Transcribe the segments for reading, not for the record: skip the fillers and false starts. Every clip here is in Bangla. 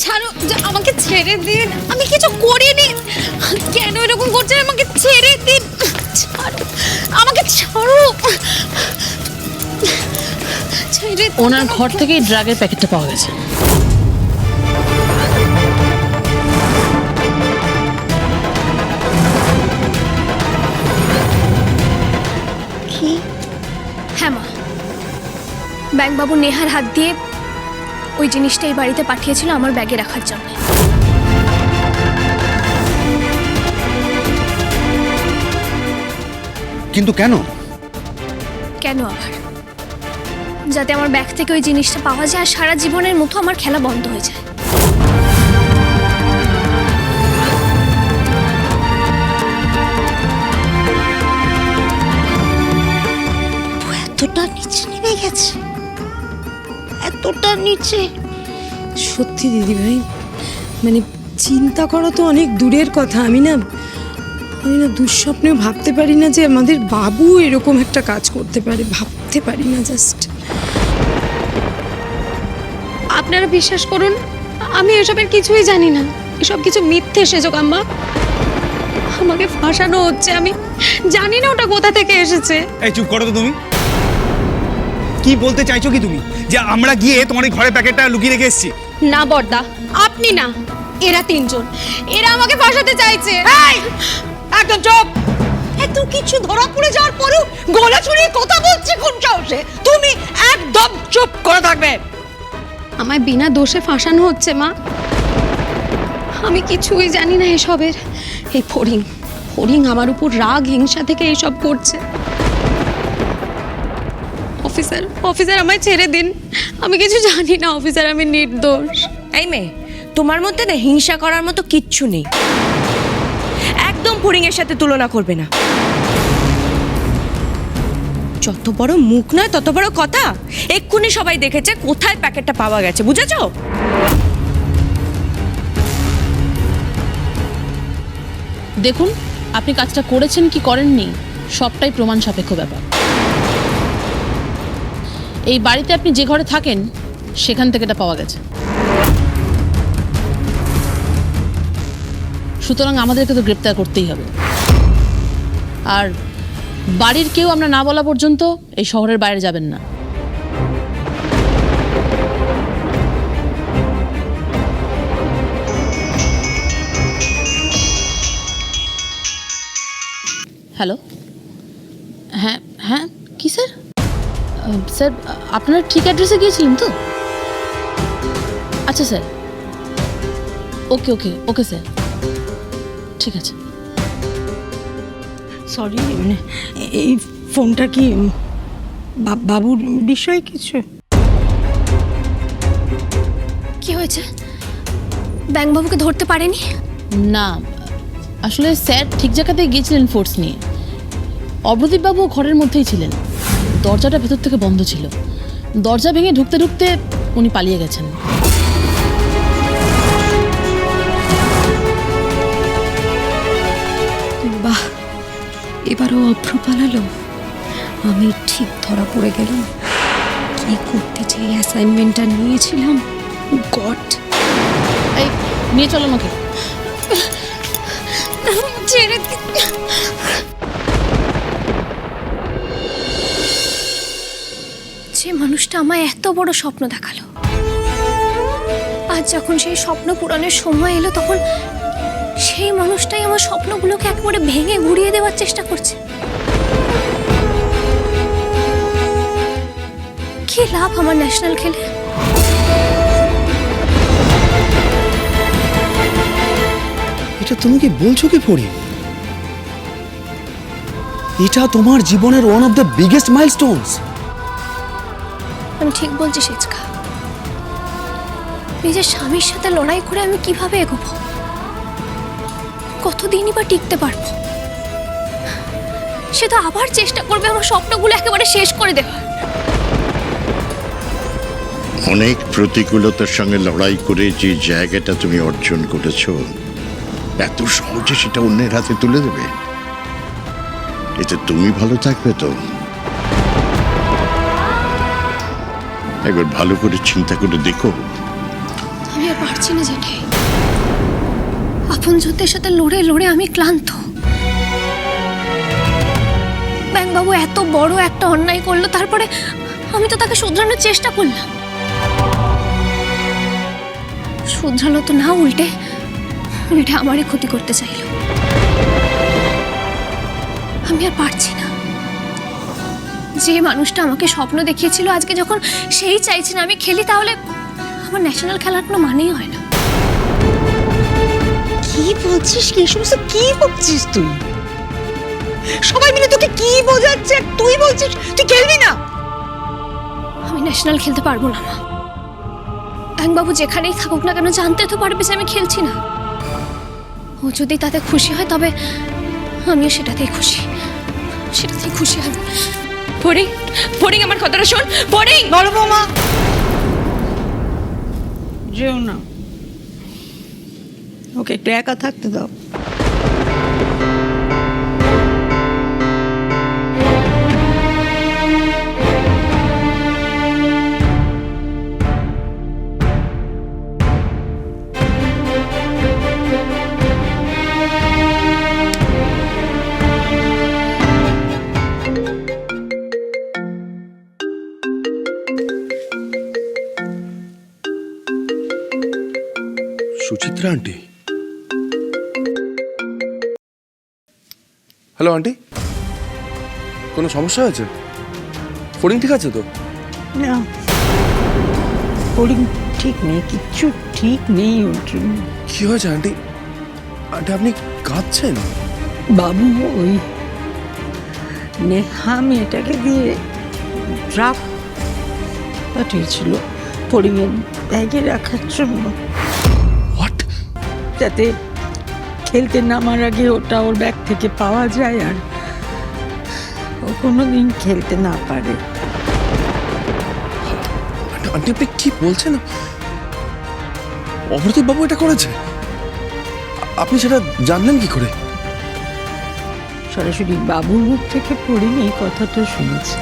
ছাড়ো, আমাকে ছেড়ে দিন, আমি কিছু করিনি। কেন এরকম করছেন? আমাকে ছেড়ে দিন, ছাড়ো, আমাকে ছাড়ো। ওনার ঘর থেকে ড্রাগের প্যাকেটটা পাওয়া গেছে। কি? হ্যাঁ মা, ব্যাংকবাবু নেহার হাত দিয়ে ওই জিনিসটা এই বাড়িতে পাঠিয়েছিল আমার ব্যাগে রাখার জন্য। কিন্তু কেন? কেন আবার? যাতে আমার ব্যাগ থেকে ওই জিনিসটা পাওয়া যায় আর সারা জীবনের মতো আমার খেলা বন্ধ হয়ে যায়। এতটা নিচে নেমে গেছে, এতটা নিচে। সত্যি দিদিভাই, মানে চিন্তা করা তো অনেক দূরের কথা। আমি না দুঃস্বপ্নেও ভাবতে পারি না যে আমাদের বাবু এরকম একটা কাজ করতে পারে, ভাবতে পারি না। জাস্ট আপনারা বিশ্বাস করুন, আমি এসবের কিছুই জানি না। এসব কিছু মিথ্যে সেজক আম্মা। আমাকে ফাঁসানো হচ্ছে, আমি জানি না ওটা কোথা থেকে এসেছে। এই চুপ করো তো তুমি। কি বলতে চাইছো কি তুমি? যে আমরা গিয়ে তোমার এই ঘরের প্যাকেটটা লুকিয়ে রেখে এসেছি? না বড়দা, আপনি না, এরা তিনজন, এরা আমাকে ফাঁসাতে চাইছে। একদম চুপ। এত কিছু ধরা পড়ে যাওয়ার পরেও গলা ছড়িয়ে কথা বলছে কোন সাহসে? তুমি একদম চুপ করে থাকবে। আমায় বিনা দোষে ফাঁসানো হচ্ছে মা। আমি কিছুই জানি না এসবের। এই ফড়িং আমার উপর রাগ হিংসা থেকে এইসব করছে। অফিসার আমায় ছেড়ে দিন, আমি কিছু জানি না অফিসার, আমি নির্দোষ। এই মেয়ে, তোমার মধ্যে না হিংসা করার মতো কিচ্ছু নেই। একদম ফড়িংয়ের সাথে তুলনা করবে না। যত বড় মুখ নয় তত বড় কথা। এক্ষুনি সবাই দেখেছে কোথায় প্যাকেটটা পাওয়া গেছে, বুঝেছো? দেখুন, আপনি কাজটা করেছেন কি করেননি সবটাই প্রমাণ সাপেক্ষ ব্যাপার। এই বাড়িতে আপনি যে ঘরে থাকেন সেখান থেকে এটা পাওয়া গেছে। সুতরাং আমাদেরকে তো গ্রেপ্তার করতেই হবে। আর বাড়ির কেউ আমরা না বলা পর্যন্ত এই শহরের বাইরে যাবেন না। হ্যালো, হ্যাঁ হ্যাঁ, কি স্যার? স্যার, আপনারা ঠিক অ্যাড্রেসে গিয়েছিলেন তো? আচ্ছা স্যার, ওকে ওকে ওকে স্যার, ঠিক আছে। সরি, মানে এই ফোনটা কি বাবুর বিষয়ে কিছু? কি হয়েছে? ব্যাংকবাবুকে ধরতে পারেনি? না, আসলে স্যার ঠিক জায়গাতেই গিয়েছিলেন ফোর্স নিয়ে। অবদীপবাবু ঘরের মধ্যেই ছিলেন, দরজাটা ভেতর থেকে বন্ধ ছিল। দরজা ভেঙে ঢুকতে ঢুকতে উনি পালিয়ে গেছেন। বাহ, এবারও অভ্র পালালো। আমি ঠিক ধরা পড়ে গেলাম। কি করতে যে অ্যাসাইনমেন্টটা নিয়েছিলাম। গড, এই নিয়ে চলো আমাকে। ছেড়ে দিন। যে মানুষটা আমায় এত বড় স্বপ্ন দেখালো, আজ যখন সেই স্বপ্ন পূরণের সময় এলো, তখন সেই মানুষটাই আমার স্বপ্নগুলোকে একেবারে ভেঙে গুড়িয়ে দেওয়ার চেষ্টা করছে। কি লাভ আমার ন্যাশনাল খেলে? এটা তুমি কি বলছো কি ফড়ি? এটা তোমার জীবনের one of the biggest milestones. আমি ঠিক বলছি সেচকা। নিজের স্বামীর সাথে লড়াই করে আমি কিভাবে এগোবো? কতদিনই বা টিকতে পারবো? সে তো আবার চেষ্টা করবে আমার স্বপ্নগুলো একেবারে শেষ করে দেওয়ার। অনেক প্রতিকূলতার সঙ্গে লড়াই করে যে জায়গাটা তুমি অর্জন করেছো, এত সহজে সেটা অন্যের হাতে তুলে দেবে? এতে তুমি ভালো থাকবে তো? একবার ভালো করে চিন্তা করে দেখো। আমি আর পারছি না জেঠে। আপনজনদের সাথে লড়ে লড়ে আমি ক্লান্ত। ব্যাংকবাবু এত বড় একটা অন্যায় করলো, তারপরে আমি তো তাকে শুধরানোর চেষ্টা করলাম। শুধরালো তো না, উল্টে উল্টে আমারই ক্ষতি করতে চাইল। আমি আর পারছি না। যে মানুষটা আমাকে স্বপ্ন দেখিয়েছিল, আজকে যখন সেই চাইছে না আমি খেলি, তাহলে আমার ন্যাশনাল খেলার কোনো মানেই হয় না। কি বলছিস? কি সমস্ত কি বলছিস তুই? সবাই মিলে তোকে কি বোঝাচ্ছে? তুই বলছিস তুই খেলবি না? আমি ন্যাশনাল খেলতে পারবো না মা। ব্যাংকবাবু যেখানেই থাকুক না কেন, জানতে তো পারবে যে আমি খেলছি না। ও যদি তাতে খুশি হয়, তবে আমিও সেটাতেই খুশি। সেটাতেই খুশি আমি। ফড়িং, ফড়িং, আমার কথাটা শোন। ফড়িং, বলো বৌমা, যেও না, ওকে একটু একা থাকতে দাও। সুচিত্রা আন্টি, হ্যালো আন্টি, কোনো সমস্যা হয়েছে? ফড়িং ঠিক আছে তো? না, ফড়িং ঠিক নেই, কিচ্ছু ঠিক নেই ওর জন্য। কি হয়েছে আন্টি? আন্টি আপনি কাঁদছেন? বাবু ওই নেহা মেয়েটাকে দিয়ে ড্রাফট পাঠিয়েছিল ফড়িংয়ের ব্যাগে রাখার জন্য, হোয়াট? যাতে খেলতে নামার আগে ওটা ওর ব্যাগ থেকে পাওয়া যায় আর ও কোনোদিন খেলতে না পারে। আন্টি আপনি কি বলছেন? অমৃতবাবু বাবু এটা করেছে? আপনি সেটা জানলেন কি করে? সরাসরি বাবুর মুখ থেকে ফড়িং এই কথাটা শুনেছি।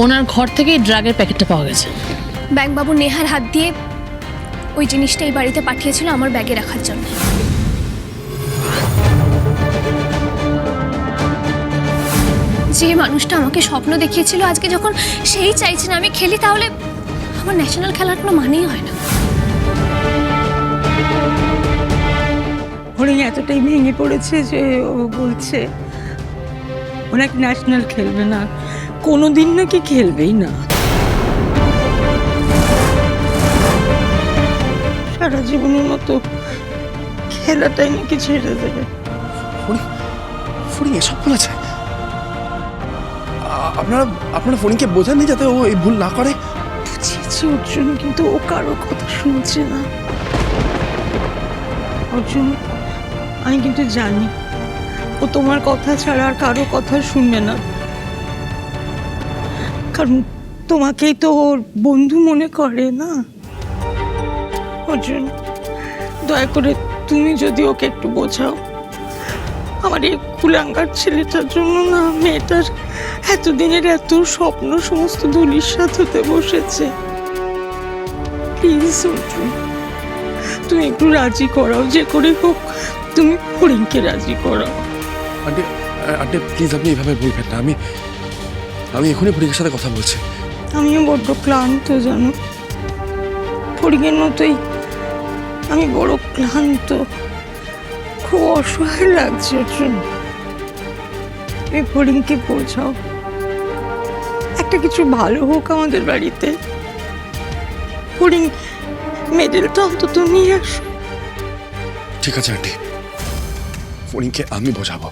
ওনার ঘর থেকে ড্রাগের প্যাকেটটা পাওয়া গেছে। ব্যাংকবাবু নেহার হাত দিয়ে ওই জিনিসটা এই বাড়িতে পাঠিয়েছিল আমার ব্যাগে রাখার জন্য। যে মানুষটা আমাকে স্বপ্ন দেখিয়েছিল, আজকে যখন সেই চাইছে না আমি খেলি, তাহলে আমার ন্যাশনাল খেলার কোনো মানেই হয় না। ফড়িং এতটাই ভেঙে পড়েছে যে ও বলছে ও নাকি ন্যাশনাল খেলবে না, কোনোদিন নাকি খেলবেই না, সারা জীবনের মতো খেলাটাই নাকি ছেড়ে দেবে। ফড়িং, ফড়িং এসব বলেছে? আপনারা আপনারা ফড়িংকে বোঝাননি যাতে ও এই ভুল না করে? বুঝিয়েছি অর্জুন, কিন্তু ও কারো কথা শুনছে না। অর্জুন, আমি কিন্তু জানি ও তোমার কথা ছাড়া আর কারো কথা শুনবে না, কারণ তোমাকেই তো ওর বন্ধু মনে করে না। অর্জুন, দয়া করে তুমি যদি ওকে একটু বোঝাও। আমার এই কুলাঙ্গার ছেলেটার জন্য না মেয়েটার এতদিনের এত স্বপ্ন সমস্ত ধূলিসাৎ হতে বসেছে। প্লিজ অর্জুন, তুমি একটু রাজি করাও, যে করে হোক তুমি ফড়িংকে রাজি করাও। আন্টি, আন্টি প্লিজ আপনি এভাবে বলবেন না। আমি এখনই ফড়িংয়ের সাথে কথা বলছি। আমিও বড্ড ক্লান্ত জানো, ফড়িংয়ের মতোই আমি বড় ক্লান্ত, খুব অসহায় লাগছে অর্জুন। তুমি ফড়িংকে বোঝাও, একটা কিছু ভালো হোক আমাদের বাড়িতে। ফড়িং মেডেলটা অন্তত নিয়ে আসো। ঠিক আছে আন্টি, ফড়িংকে আমি বোঝাবো।